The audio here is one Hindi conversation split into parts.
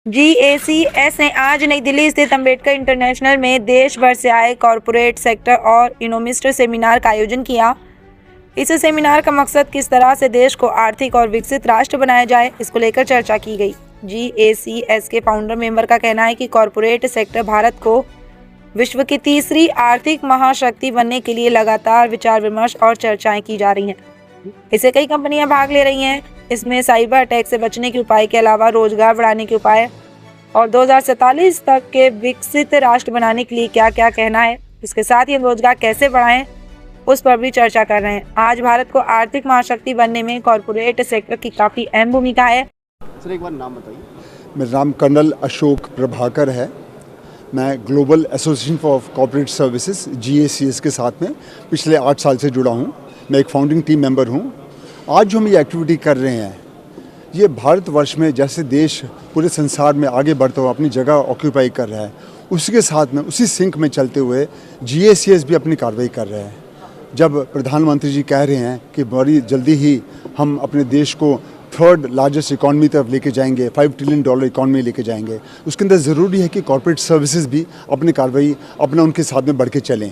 GACS ने आज नई दिल्ली स्थित अंबेडकर इंटरनेशनल में देश भर से आए कॉरपोरेट सेक्टर और इकोनॉमिस्ट सेमिनार का आयोजन किया। इस सेमिनार का मकसद किस तरह से देश को आर्थिक और विकसित राष्ट्र बनाया जाए, इसको लेकर चर्चा की गई। GACS के फाउंडर मेंबर का कहना है कि कॉरपोरेट सेक्टर भारत को विश्व की तीसरी आर्थिक महाशक्ति बनने के लिए लगातार विचार विमर्श और चर्चाएं की जा रही हैं। इससे कई कंपनियां भाग ले रही हैं। इसमें साइबर अटैक से बचने के उपाय के अलावा रोजगार बढ़ाने के उपाय और 2047 तक के विकसित राष्ट्र बनाने के लिए क्या क्या कहना है, इसके साथ ही हम रोजगार कैसे बढ़ाएं उस पर भी चर्चा कर रहे हैं। आज भारत को आर्थिक महाशक्ति बनने में कॉरपोरेट सेक्टर की काफ़ी अहम भूमिका है। सर एक बार नाम बताइए। मेरा नाम कर्नल अशोक प्रभाकर है। मैं global association for corporate services GACS के साथ में पिछले 8 साल से जुड़ा हूँ। मैं एक फाउंडिंग टीम मेंबर हूँ। आज जो हम ये एक्टिविटी कर रहे हैं, ये भारतवर्ष में जैसे देश पूरे संसार में आगे बढ़ता हुआ अपनी जगह ऑक्यूपाई कर रहा है, उसी के साथ में उसी सिंक में चलते हुए GACS भी अपनी कार्रवाई कर रहे हैं। जब प्रधानमंत्री जी कह रहे हैं कि बड़ी जल्दी ही हम अपने देश को 3rd लार्जेस्ट इकॉनमी तरफ लेके जाएंगे, $5 ट्रिलियन इकॉनमी लेके जाएंगे, उसके अंदर ज़रूरी है कि कॉर्पोरेट सर्विसेज भी अपनी कार्रवाई अपना उनके साथ में बढ़ के चलें।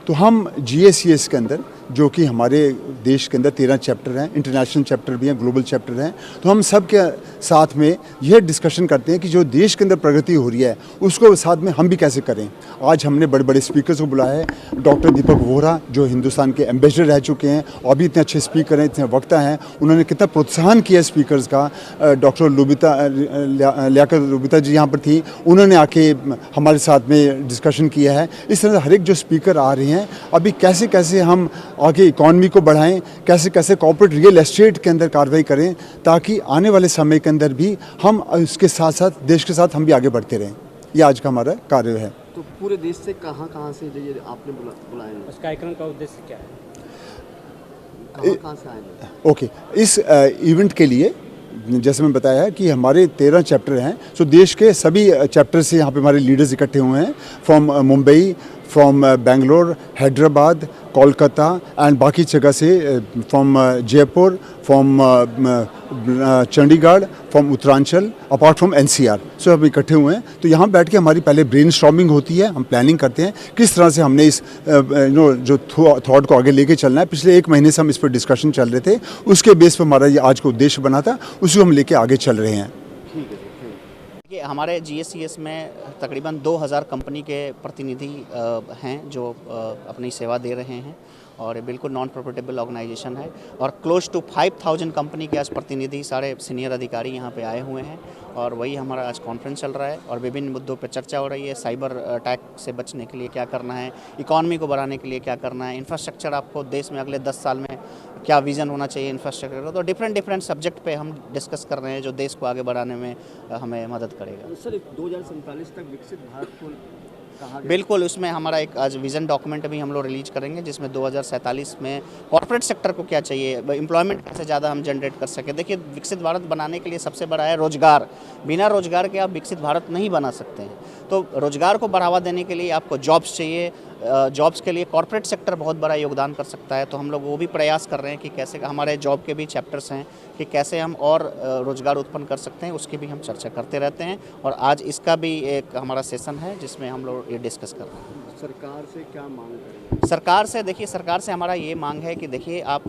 तो हम GACS के अंदर, जो कि हमारे देश के अंदर 13 चैप्टर हैं, इंटरनेशनल चैप्टर भी हैं, ग्लोबल चैप्टर हैं, तो हम सब के साथ में यह डिस्कशन करते हैं कि जो देश के अंदर प्रगति हो रही है उसको साथ में हम भी कैसे करें। आज हमने बड़े बड़े स्पीकर्स को बुलाया है। डॉक्टर दीपक वोहरा जो हिंदुस्तान के एम्बेसडर रह चुके हैं और भी इतने अच्छे स्पीकर हैं, इतने वक्ता हैं, उन्होंने कितना प्रोत्साहन किया स्पीकर्स का। डॉक्टर लियाकत लुबिता जी यहाँ पर थी, उन्होंने आके हमारे साथ में डिस्कशन किया है। इस तरह हर एक जो स्पीकर आ रहे हैं, अभी कैसे कैसे हम आगे इकॉनमी को बढ़ाएं, कैसे कैसे कॉर्पोरेट रियल एस्टेट के अंदर कार्रवाई करें, ताकि आने वाले समय के अंदर भी हम इसके साथ साथ देश के साथ हम भी आगे बढ़ते रहें। ये आज का हमारा कार्य है। तो पूरे देश से कहाँ से ये आपने बुलाए हैं? इस कार्यक्रम का उद्देश्य क्या है? कहाँ से आए हैं? ओके, इस इवेंट के लिए जैसे मैं बताया है कि हमारे 13 चैप्टर हैं। सो देश के सभी चैप्टर से यहाँ पे हमारे लीडर्स इकट्ठे हुए हैं, from Mumbai, from Bangalore, Hyderabad, Kolkata and बाकी जगह से, from Jaipur, from Chandigarh, from Uttaranchal, apart from NCR। सो हम इकट्ठे हुए हैं। तो यहाँ बैठ के हमारी पहले ब्रेनस्टॉर्मिंग होती है, हम प्लानिंग करते हैं किस तरह से हमने इस जो थॉट को आगे लेके चलना है। पिछले 1 महीने से हम इस पर डिस्कशन चल रहे थे, उसके बेस पर हमारा ये आज का उद्देश्य बना था, उसी को हम लेके आगे चल रहे हैं। हमारे GACS में तकरीबन 2000 कंपनी के प्रतिनिधि हैं जो अपनी सेवा दे रहे हैं और बिल्कुल नॉन प्रॉफिटेबल ऑर्गेनाइजेशन है और क्लोज टू 5000 कंपनी के आज प्रतिनिधि, सारे सीनियर अधिकारी यहाँ पे आए हुए हैं और वही हमारा आज कॉन्फ्रेंस चल रहा है और विभिन्न मुद्दों पे चर्चा हो रही है। साइबर अटैक से बचने के लिए क्या करना है, इकॉनमी को बढ़ाने के लिए क्या करना है, इंफ्रास्ट्रक्चर आपको देश में अगले 10 साल में क्या विज़न होना चाहिए इंफ्रास्ट्रक्चर का। तो डिफरेंट सब्जेक्ट पे हम डिस्कस कर रहे हैं जो देश को आगे बढ़ाने में हमें मदद करेगा। सर 2047 तक विकसित भारत को कहा गया? बिल्कुल, उसमें हमारा एक आज विज़न डॉक्यूमेंट भी हम लोग रिलीज करेंगे जिसमें 2047 में कॉर्पोरेट सेक्टर को क्या चाहिए, एम्प्लॉयमेंट कैसे ज़्यादा हम जनरेट कर सकें। देखिए, विकसित भारत बनाने के लिए सबसे बड़ा है रोजगार। बिना रोजगार के आप विकसित भारत नहीं बना सकते हैं। तो रोजगार को बढ़ावा देने के लिए आपको जॉब्स चाहिए। जॉब्स के लिए कॉर्पोरेट सेक्टर बहुत बड़ा योगदान कर सकता है। तो हम लोग वो भी प्रयास कर रहे हैं कि कैसे, हमारे जॉब के भी चैप्टर्स हैं कि कैसे हम और रोजगार उत्पन्न कर सकते हैं, उसकी भी हम चर्चा करते रहते हैं और आज इसका भी एक हमारा सेशन है जिसमें हम लोग ये डिस्कस कर रहे हैं। सरकार से क्या मांग करेंगे? सरकार से, देखिए, सरकार से हमारा ये मांग है कि देखिए, आप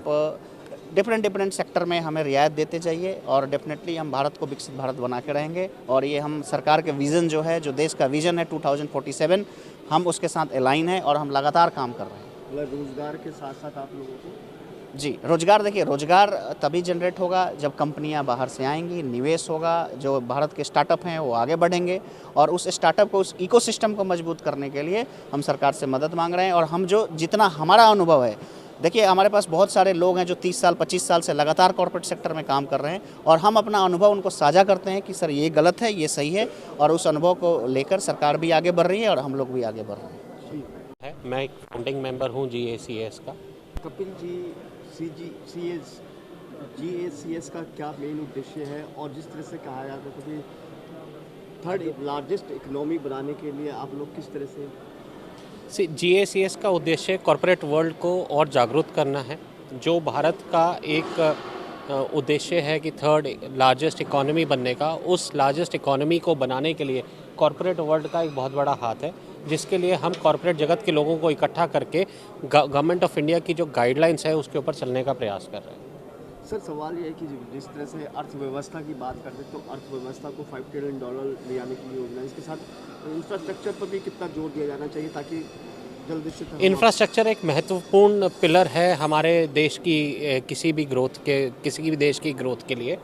डिफरेंट सेक्टर में हमें रियायत देते जाइए और डेफिनेटली हम भारत को विकसित भारत बना के रहेंगे। और ये हम सरकार के विज़न जो है, जो देश का विज़न है 2047, हम उसके साथ अलाइन है और हम लगातार काम कर रहे हैं। मतलब रोजगार के साथ साथ आप लोगों को? जी, रोजगार, देखिए, रोजगार तभी जनरेट होगा जब कंपनियां बाहर से आएंगी, निवेश होगा, जो भारत के स्टार्टअप हैं वो आगे बढ़ेंगे और उस स्टार्टअप को, उस इकोसिस्टम को मजबूत करने के लिए हम सरकार से मदद मांग रहे हैं। और हम जो जितना हमारा अनुभव है, देखिए, हमारे पास बहुत सारे लोग हैं जो 30 साल 25 साल से लगातार कॉर्पोरेट सेक्टर में काम कर रहे हैं और हम अपना अनुभव उनको साझा करते हैं कि सर ये गलत है, ये सही है, और उस अनुभव को लेकर सरकार भी आगे बढ़ रही है और हम लोग भी आगे बढ़ रहे हैं। मैं एक फाउंडिंग मेंबर हूँ GACS का। कपिल जी, GACS का क्या मेन उद्देश्य है और जिस तरह से कहा जाता है कि 3rd लार्जेस्ट इकोनॉमी बनाने के लिए आप लोग किस तरह से? GACS का उद्देश्य कॉरपोरेट वर्ल्ड को और जागरूक करना है। जो भारत का एक उद्देश्य है कि थर्ड लार्जेस्ट इकोनॉमी बनने का, उस लार्जेस्ट इकोनॉमी को बनाने के लिए कॉरपोरेट वर्ल्ड का एक बहुत बड़ा हाथ है, जिसके लिए हम कॉरपोरेट जगत के लोगों को इकट्ठा करके गवर्नमेंट ऑफ इंडिया की जो गाइडलाइंस है उसके ऊपर चलने का प्रयास कर रहे हैं। सर सवाल ये है कि जिस तरह से अर्थव्यवस्था की बात करते हैं तो अर्थव्यवस्था को $5 ट्रिलियन ले आने की योजना है, इसके साथ इंफ्रास्ट्रक्चर पर भी कितना जोर दिया जाना चाहिए ताकि जल्दी से इंफ्रास्ट्रक्चर एक महत्वपूर्ण पिलर है हमारे देश की किसी भी देश की ग्रोथ के लिए,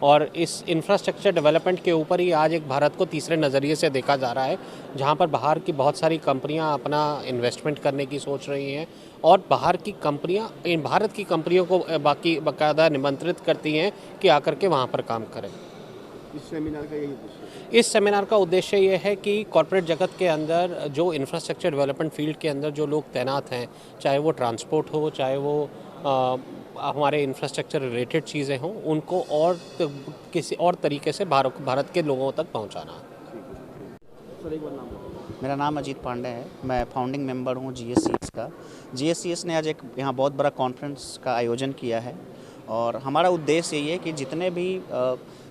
और इस इंफ्रास्ट्रक्चर डेवलपमेंट के ऊपर ही आज एक भारत को तीसरे नज़रिए से देखा जा रहा है, जहां पर बाहर की बहुत सारी कंपनियां अपना इन्वेस्टमेंट करने की सोच रही हैं और बाहर की कंपनियां भारत की कंपनियों को बाकायदा निमंत्रित करती हैं कि आकर के वहां पर काम करें। इस सेमिनार का यही उद्देश्य है। इस सेमिनार का उद्देश्य ये है कि कॉरपोरेट जगत के अंदर जो इंफ्रास्ट्रक्चर डेवलपमेंट फील्ड के अंदर जो लोग तैनात हैं, चाहे वो ट्रांसपोर्ट हो, चाहे वो हमारे इंफ्रास्ट्रक्चर रिलेटेड चीज़ें हों, उनको और किसी और तरीके से भारत के लोगों तक पहुंचाना। सर एक बार नाम बताइए। मेरा नाम अजीत पांडे है, मैं फाउंडिंग मेंबर हूँ GSCS का। GSCS ने आज एक यहाँ बहुत बड़ा कॉन्फ्रेंस का आयोजन किया है और हमारा उद्देश्य यही है कि जितने भी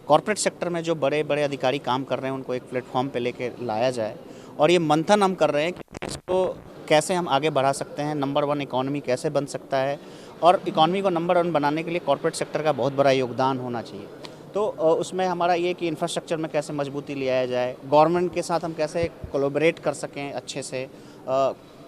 कॉर्पोरेट सेक्टर में जो बड़े बड़े अधिकारी काम कर रहे हैं उनको एक प्लेटफॉर्म पे लेके लाया जाए, और ये मंथन हम कर रहे हैं कि इसको कैसे हम आगे बढ़ा सकते हैं, नंबर 1 इकॉनमी कैसे बन सकता है, और इकॉनमी को नंबर 1 बनाने के लिए कॉर्पोरेट सेक्टर का बहुत बड़ा योगदान होना चाहिए। तो उसमें हमारा ये कि इंफ्रास्ट्रक्चर में कैसे मजबूती ले आया जाए, गवर्नमेंट के साथ हम कैसे कोलैबोरेट कर सकें अच्छे से,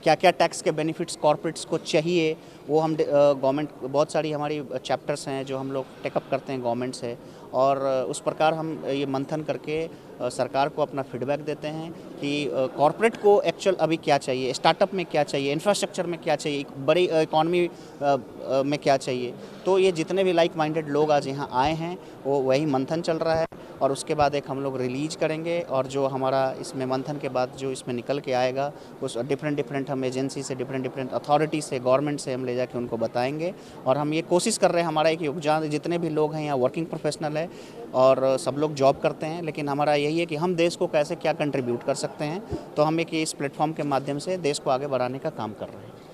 क्या क्या टैक्स के बेनिफिट्स कॉर्पोरेट्स को चाहिए वो हम गवर्नमेंट, बहुत सारी हमारी चैप्टर्स हैं जो हम लोग टेकअप करते हैं गवर्नमेंट से, और उस प्रकार हम ये मंथन करके सरकार को अपना फीडबैक देते हैं कि कॉर्पोरेट को एक्चुअल अभी क्या चाहिए, स्टार्टअप में क्या चाहिए, इंफ्रास्ट्रक्चर में क्या चाहिए, बड़ी इकॉनमी में क्या चाहिए। तो ये जितने भी लाइक माइंडेड लोग आज यहाँ आए हैं वो वही मंथन चल रहा है, और उसके बाद एक हम लोग रिलीज करेंगे, और जो हमारा इसमें मंथन के बाद जो इसमें निकल के आएगा उस डिफरेंट हम एजेंसी से, डिफरेंट अथॉरिटी से, गवर्नमेंट से हम ले जाके उनको बताएंगे। और हम ये कोशिश कर रहे हैं, हमारा एक योगदान, जितने भी लोग हैं यहाँ वर्किंग प्रोफेशनल है और सब लोग जॉब करते हैं, लेकिन हमारा यही है कि हम देश को कैसे क्या कंट्रीब्यूट कर सकते हैं, तो हम एक इस प्लेटफॉर्म के माध्यम से देश को आगे बढ़ाने का काम कर रहे हैं।